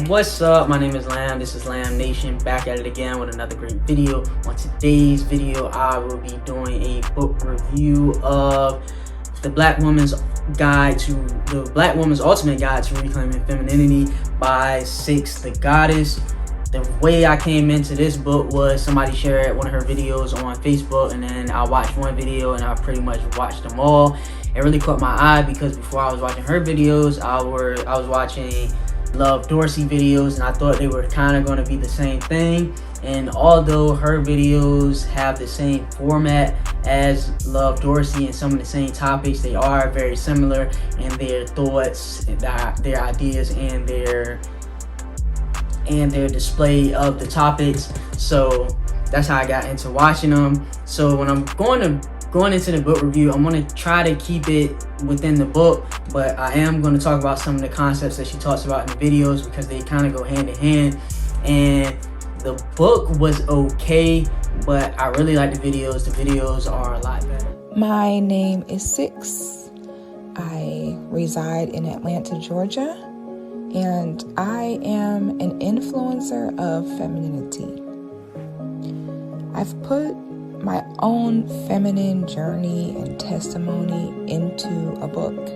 What's up? My name is Lamb. This is Lamb Nation, back at it again with another great video. On today's video, I will be doing a book review of the Black Woman's Ultimate Guide to Reclaiming Femininity by the Goddis. The way I came into this book was somebody shared one of her videos on Facebook, and then I watched one video and I pretty much watched them all. It really caught my eye because before I was watching her videos, I was watching Love Dorsey videos, and I thought they were kind of going to be the same thing. And although her videos have the same format as Love Dorsey and some of the same topics, they are very similar in their thoughts, their ideas, and their display of the topics. So that's how I got into watching them. So when I'm going into the book review, I'm going to try to keep it within the book, but I am going to talk about some of the concepts that she talks about in the videos because they kind of go hand in hand. And the book was okay, but I really like the videos. The videos are a lot better. My name is Six. I reside in Atlanta, Georgia, and I am an influencer of femininity. I've put my own feminine journey and testimony into a book.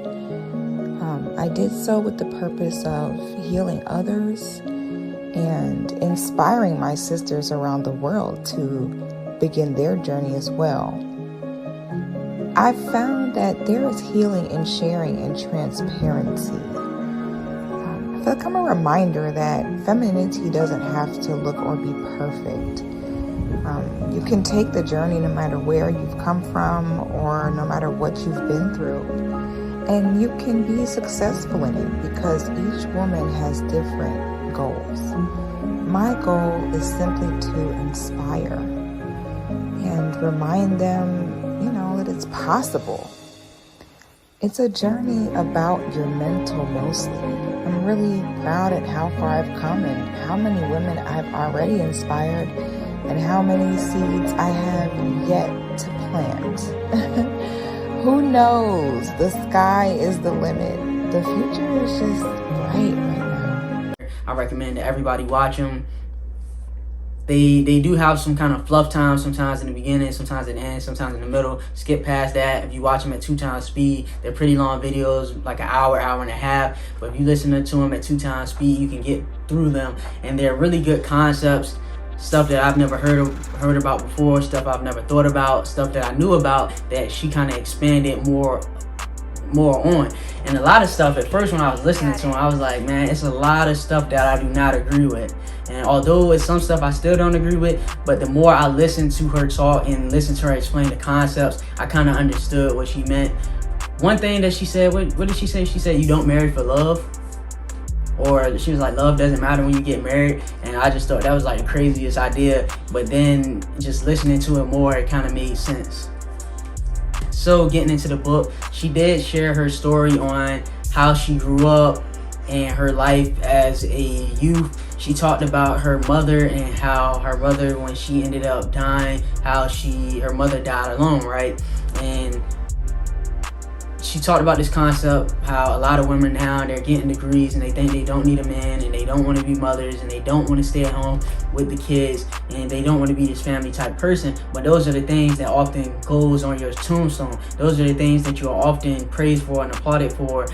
I did so with the purpose of healing others and inspiring my sisters around the world to begin their journey as well. I've found that there is healing in sharing and transparency. I feel like I'm a reminder that femininity doesn't have to look or be perfect. You can take the journey no matter where you've come from or no matter what you've been through. And you can be successful in it because each woman has different goals. My goal is simply to inspire and remind them, that it's possible. It's a journey about your mental mostly. I'm really proud at how far I've come and how many women I've already inspired and how many seeds I have yet to plant. Who knows? The sky is the limit. The future is just bright right now. I recommend that everybody watch them. They do have some kind of fluff time, sometimes in the beginning, sometimes at the end, sometimes in the middle. Skip past that. If you watch them at 2x speed, they're pretty long videos, like an hour and a half. But if you listen to them at 2x speed, you can get through them. And they're really good concepts. Stuff that I've never heard about before, stuff I've never thought about, stuff that I knew about that she kind of expanded more on. And a lot of stuff, at first when I was listening to her, I was like, man, it's a lot of stuff that I do not agree with. And although it's some stuff I still don't agree with, but the more I listened to her talk and listened to her explain the concepts, I kind of understood what she meant. One thing that she said, what did she say? She said, you don't marry for love. Or she was like, love doesn't matter when you get married. And I just thought that was like the craziest idea. But then just listening to it more, it kind of made sense. So getting into the book, she did share her story on how she grew up and her life as a youth. She talked about her mother and how her mother, when she ended up dying, how her mother died alone, right? And she talked about this concept, how a lot of women now, they're getting degrees and they think they don't need a man and they don't want to be mothers and they don't want to stay at home with the kids and they don't want to be this family type person. But those are the things that often goes on your tombstone. Those are the things that you are often praised for and applauded for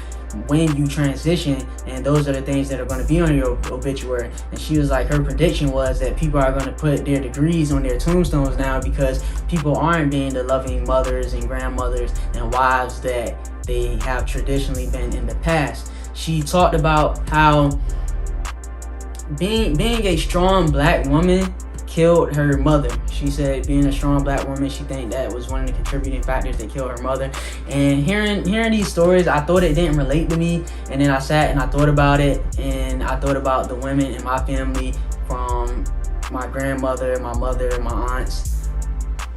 when you transition, and those are the things that are going to be on your obituary. And she was like, her prediction was that people are going to put their degrees on their tombstones now because people aren't being the loving mothers and grandmothers and wives that they have traditionally been in the past. She talked about how being a strong Black woman killed her mother. She said being a strong Black woman, she think that was one of the contributing factors that killed her mother. And hearing these stories, I thought it didn't relate to me, and then I sat and I thought about it, and I thought about the women in my family, from my grandmother, my mother, my aunts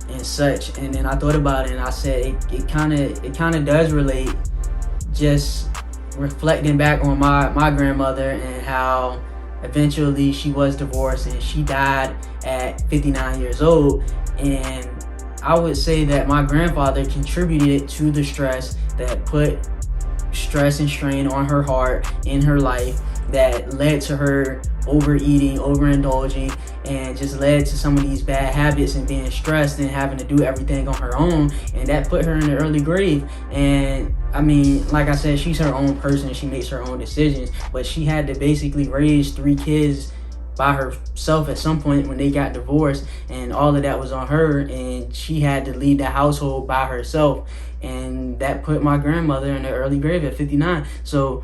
and such. And then I thought about it and I said it kind of does relate, just reflecting back on my grandmother and how eventually she was divorced and she died at 59 years old. And I would say that my grandfather contributed to the stress that put stress and strain on her heart in her life, that led to her overeating, overindulging, and just led to some of these bad habits and being stressed and having to do everything on her own, and that put her in the early grave. And I mean, like I said, she's her own person, she makes her own decisions, but she had to basically raise 3 kids by herself at some point when they got divorced, and all of that was on her, and she had to lead the household by herself, and that put my grandmother in the early grave at 59. So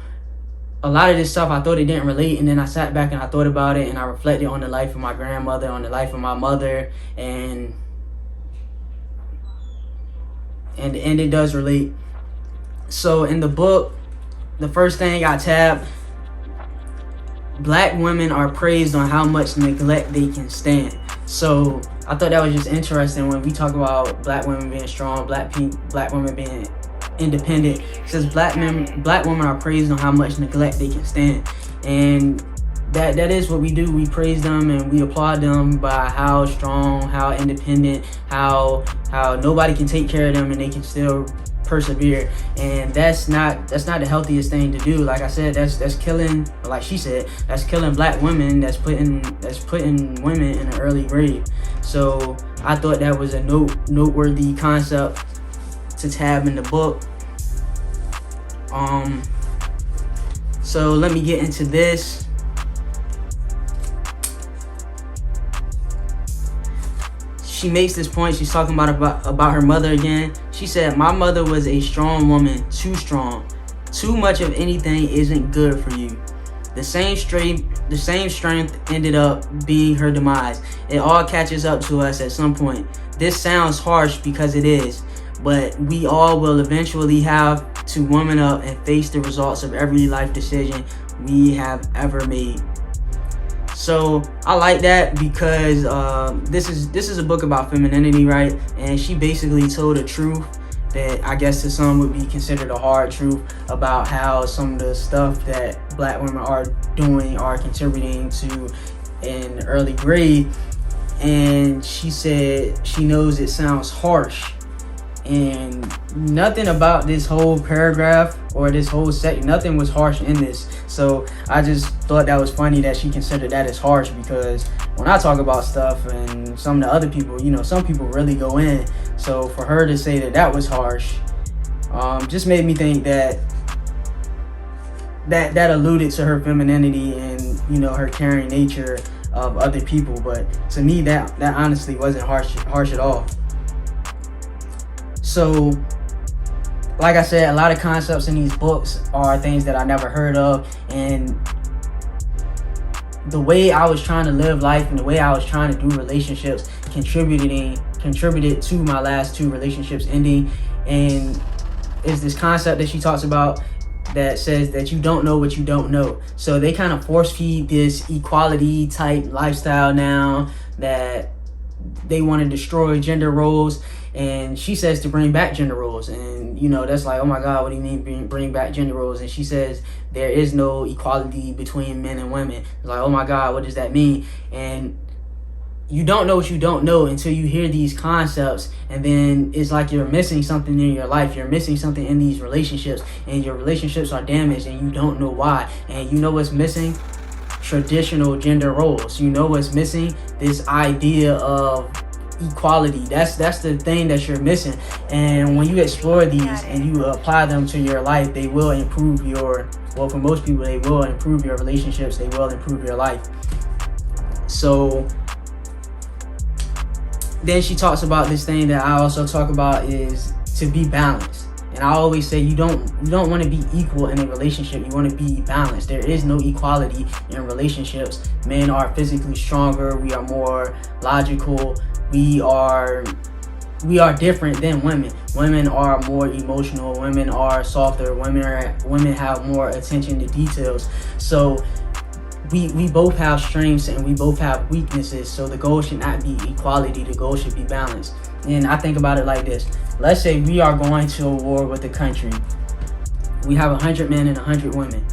a lot of this stuff I thought it didn't relate, and then I sat back and I thought about it, and I reflected on the life of my grandmother, on the life of my mother, and it does relate. So in the book, the first thing I tabbed, Black women are praised on how much neglect they can stand. So I thought that was just interesting when we talk about Black women being strong, Black women being independent. It says Black women are praised on how much neglect they can stand, and that is what we do. We praise them and we applaud them by how strong, how independent, how nobody can take care of them and they can still persevere. And that's not the healthiest thing to do. Like I said, that's killing, like she said, that's killing Black women, that's putting women in an early grave. So I thought that was a noteworthy concept to tab in the book. So let me get into this. She makes this point. She's talking about her mother again. She said, "My mother was a strong woman, too strong. Too much of anything isn't good for you. The same strength ended up being her demise. It all catches up to us at some point. This sounds harsh because it is, but we all will eventually have to woman up and face the results of every life decision we have ever made." So I like that because this is a book about femininity, right? And she basically told a truth that I guess to some would be considered a hard truth about how some of the stuff that Black women are doing are contributing to an early grave. And she said she knows it sounds harsh, and nothing about this whole paragraph or this whole section, nothing was harsh in this. So I just thought that was funny that she considered that as harsh, because when I talk about stuff and some of the other people, some people really go in. So for her to say that was harsh, just made me think that alluded to her femininity and her caring nature of other people. But to me, that honestly wasn't harsh at all. So, like I said, a lot of concepts in these books are things that I never heard of, and the way I was trying to live life and the way I was trying to do relationships contributed to my last 2 relationships ending. And is this concept that she talks about that says that you don't know what you don't know. So they kind of force feed this equality type lifestyle now, that they want to destroy gender roles. And she says to bring back gender roles, and that's like, oh my God, what do you mean bring back gender roles? And she says there is no equality between men and women. It's like, oh my God, what does that mean? And you don't know what you don't know until you hear these concepts, and then it's like you're missing something in your life. You're missing something in these relationships, and your relationships are damaged, and you don't know why. And you know what's missing? Traditional gender roles. You know what's missing? This idea of equality. That's the thing that you're missing. And when you explore these and you apply them to your life, they will improve for most people, they will improve your relationships, they will improve your life. So then she talks about this thing that I also talk about, is to be balanced. And I always say you don't want to be equal in a relationship. You want to be balanced. There is no equality in relationships. Men are physically stronger. We are more logical. We are different than women. Women are more emotional. Women are softer. Women have more attention to details. So we both have strengths and we both have weaknesses. So the goal should not be equality. The goal should be balance. And I think about it like this. Let's say we are going to a war with a country. We have 100 men and 100 women.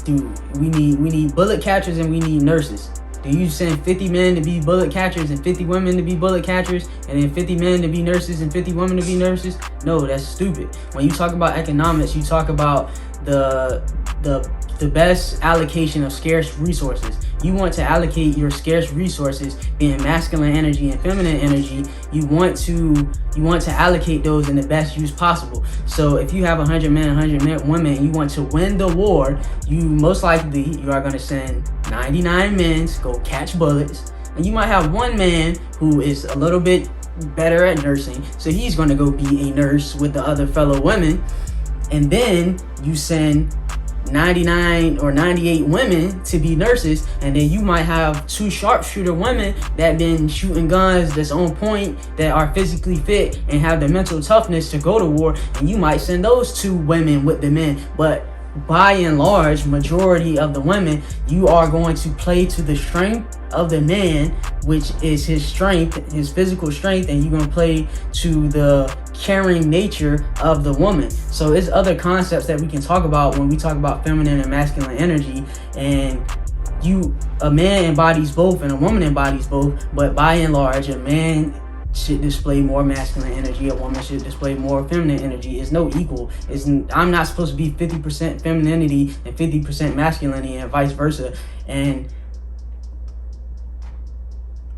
Dude, we need bullet catchers and we need nurses. Do you send 50 men to be bullet catchers and 50 women to be bullet catchers, and then 50 men to be nurses and 50 women to be nurses? No, that's stupid. When you talk about economics, you talk about the the best allocation of scarce resources. You want to allocate your scarce resources, being masculine energy and feminine energy. You want to allocate those in the best use possible. So if you have 100 men, 100 women, and you want to win the war, you most likely you are going to send 99 men to go catch bullets, and you might have one man who is a little bit better at nursing, so he's going to go be a nurse with the other fellow women, and then you send 99 or 98 women to be nurses, and then you might have 2 sharpshooter women that been shooting guns that's on point, that are physically fit and have the mental toughness to go to war, and you might send those 2 women with the men. But by and large, majority of the women, you are going to play to the strength of the man, which is his strength, his physical strength, and you're going to play to the caring nature of the woman. So there's other concepts that we can talk about when we talk about feminine and masculine energy, and a man embodies both and a woman embodies both, but by and large, a man should display more masculine energy, a woman should display more feminine energy. It's no equal. I'm not supposed to be 50% femininity and 50% masculinity and vice versa, and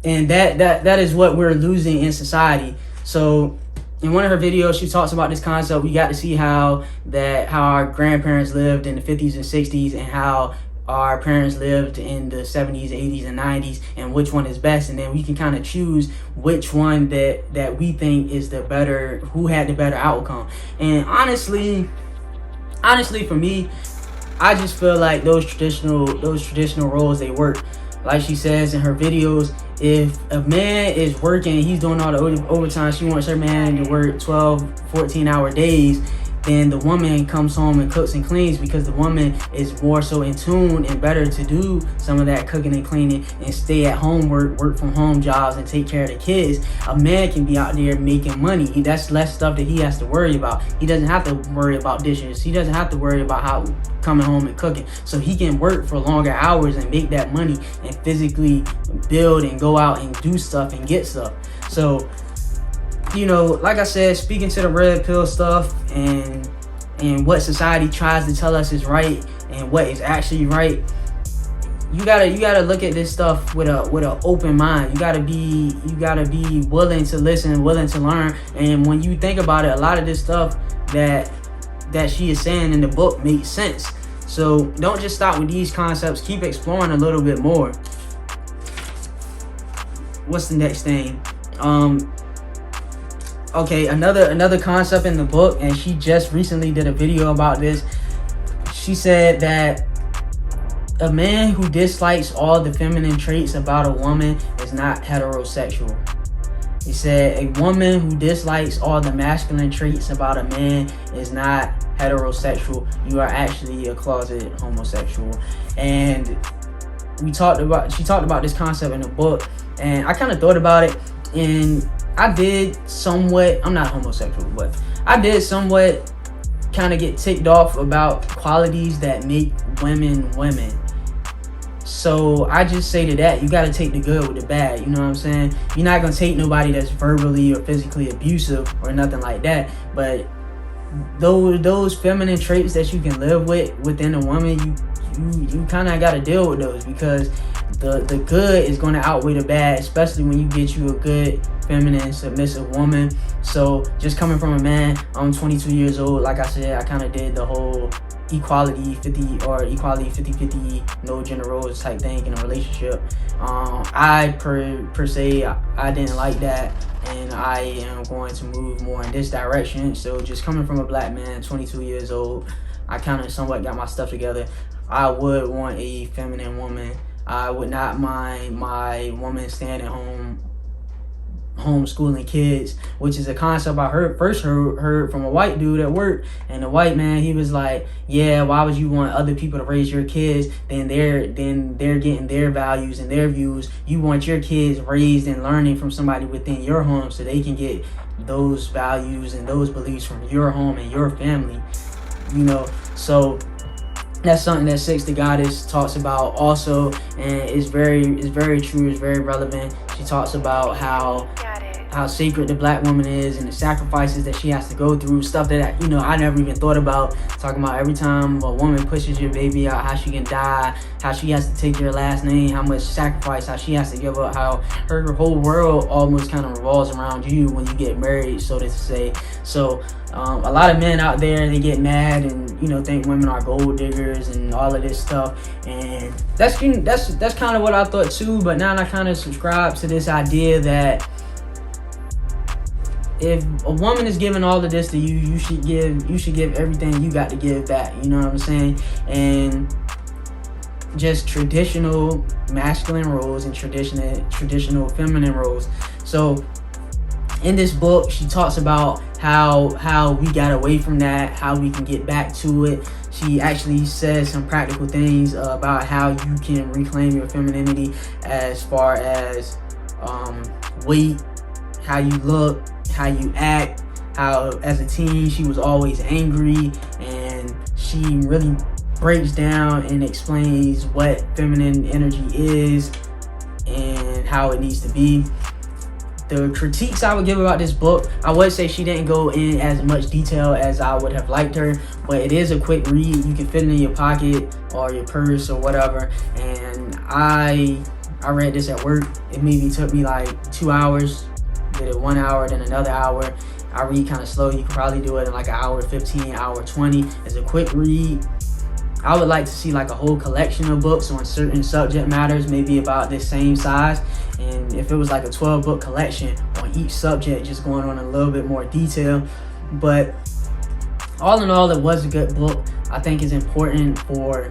that is what we're losing in society. So in one of her videos, she talks about this concept. We got to see how our grandparents lived in the 50s and 60s, and how our parents lived in the 70s, 80s, and 90s, and which one is best, and then we can kind of choose which one that we think is the better, who had the better outcome. And honestly for me, I just feel like those traditional roles, they work. Like she says in her videos, if a man is working, he's doing all the overtime, she wants her man to work 12, 14-hour days, then the woman comes home and cooks and cleans, because the woman is more so in tune and better to do some of that cooking and cleaning and stay at home work from home jobs and take care of the kids. A man can be out there making money. That's less stuff that he has to worry about. He doesn't have to worry about dishes. He doesn't have to worry about how coming home and cooking. So he can work for longer hours and make that money and physically build and go out and do stuff and get stuff. So, you know, like I said, speaking to the red pill stuff and what society tries to tell us is right and what is actually right, you gotta look at this stuff with an open mind. You gotta be willing to listen, willing to learn. And when you think about it, a lot of this stuff that she is saying in the book makes sense. So don't just stop with these concepts. Keep exploring a little bit more. What's the next thing? Okay, another concept in the book, and she just recently did a video about this. She said that a man who dislikes all the feminine traits about a woman is not heterosexual. He said a woman who dislikes all the masculine traits about a man is not heterosexual. You are actually a closet homosexual. And she talked about this concept in the book, and I kind of thought about it, and I did somewhat, I'm not homosexual, but I did somewhat kind of get ticked off about qualities that make women women. So I just say to that, you got to take the good with the bad, you know what I'm saying? You're not going to take nobody that's verbally or physically abusive or nothing like that, but those feminine traits that you can live with within a woman, you kind of got to deal with those, because the good is going to outweigh the bad, especially when you get you a good feminine submissive woman. So just coming from a man, I'm 22 years old. Like I said, I kind of did the whole equality 50-50, no gender roles type thing in a relationship. I per se, I didn't like that, and I am going to move more in this direction. So just coming from a black man, 22 years old, I kind of somewhat got my stuff together. I would want a feminine woman. I would not mind my woman staying at home, homeschooling kids, which is a concept I first heard from a white dude at work. And the white man, he was like, yeah, why would you want other people to raise your kids? Then they're getting their values and their views. You want your kids raised and learning from somebody within your home, so they can get those values and those beliefs from your home and your family, you know. So that's something that Six the Goddess talks about also, and it's very true, it's very relevant. She talks about how how sacred the black woman is and the sacrifices that she has to go through, stuff that, you know, I never even thought about. Talking about every time a woman pushes your baby out, how she can die, how she has to take your last name, how much sacrifice, how she has to give up, how her whole world almost kind of revolves around you when you get married, so to say. So a lot of men out there, they get mad and, you know, think women are gold diggers and all of this stuff, and that's kind of what I thought too. But now I kind of subscribe to this idea that if a woman is giving all of this to you, you should give everything you got to give back. You know what I'm saying? And just traditional masculine roles and traditional feminine roles. So in this book, she talks about how we got away from that, how we can get back to it. She actually says some practical things about how you can reclaim your femininity, as far as weight, how you look, how you act, how as a teen she was always angry, and she really breaks down and explains what feminine energy is and how it needs to be. The critiques I would give about this book, I would say she didn't go in as much detail as I would have liked her, but it is a quick read. You can fit it in your pocket or your purse or whatever. And I read this at work. It maybe took me like 2 hours. Did it 1 hour, then another hour. I read kind of slow. You can probably do it in like an hour 15, hour 20. It's a quick read. I would like to see like a whole collection of books on certain subject matters, maybe about this same size. And if it was like a 12-book collection on each subject, just going on a little bit more detail. But all in all, it was a good book. I think it's important for,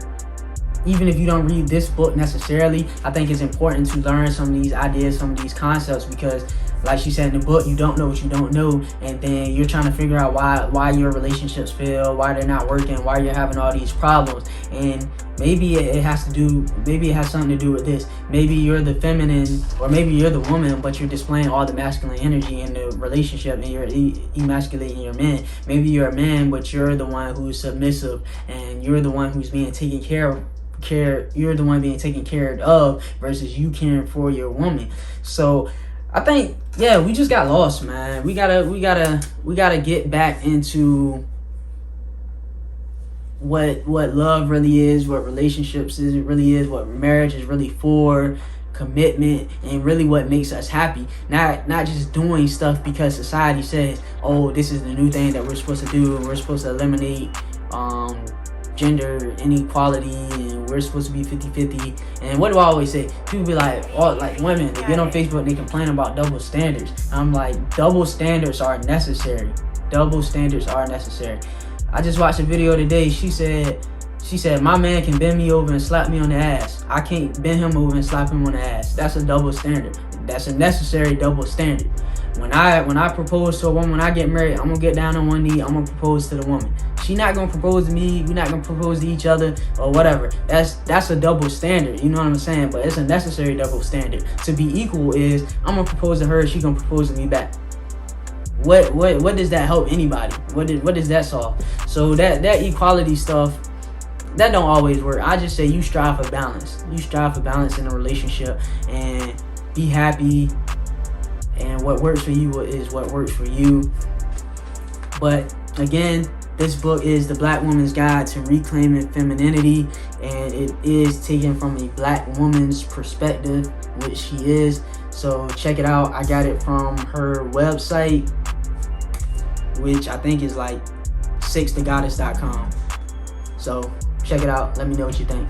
even if you don't read this book necessarily, I think it's important to learn some of these ideas, some of these concepts, because like she said in the book, you don't know what you don't know, and then you're trying to figure out why your relationships fail, why they're not working, why you're having all these problems. And maybe it has something to do with this. Maybe you're the feminine, or maybe you're the woman, but you're displaying all the masculine energy in the relationship, and you're emasculating your man. Maybe you're a man, but you're the one who's submissive, and you're the one who's being taken care of. You're the one being taken care of versus you caring for your woman. So I think, yeah, we just got lost, man. We gotta get back into what love really is, what relationships really is, what marriage is really for, commitment, and really what makes us happy. Not just doing stuff because society says, oh, this is the new thing that we're supposed to do, and we're supposed to eliminate gender inequality, and we're supposed to be 50-50. And what do I always say? People be like, oh, like women, they get on Facebook and they complain about double standards. I'm like, double standards are necessary. Double standards are necessary. I just watched a video today. She said my man can bend me over and slap me on the ass. I can't bend him over and slap him on the ass. That's a double standard. That's a necessary double standard. When I propose to a woman, when I get married, I'm gonna get down on one knee, I'm gonna propose to the woman. She not gonna propose to me, we're not gonna propose to each other or whatever. That's a double standard, you know what I'm saying? But it's a necessary double standard. To be equal is, I'm gonna propose to her, she gonna propose to me back. What does that help anybody? What does that solve? So that equality stuff, that don't always work. I just say you strive for balance. You strive for balance in a relationship and be happy. And what works for you is what works for you. But again, this book is The Black Woman's Guide to Reclaiming Femininity, and it is taken from a black woman's perspective, which she is. So check it out. I got it from her website, which I think is like Goddis.com. So check it out. Let me know what you think.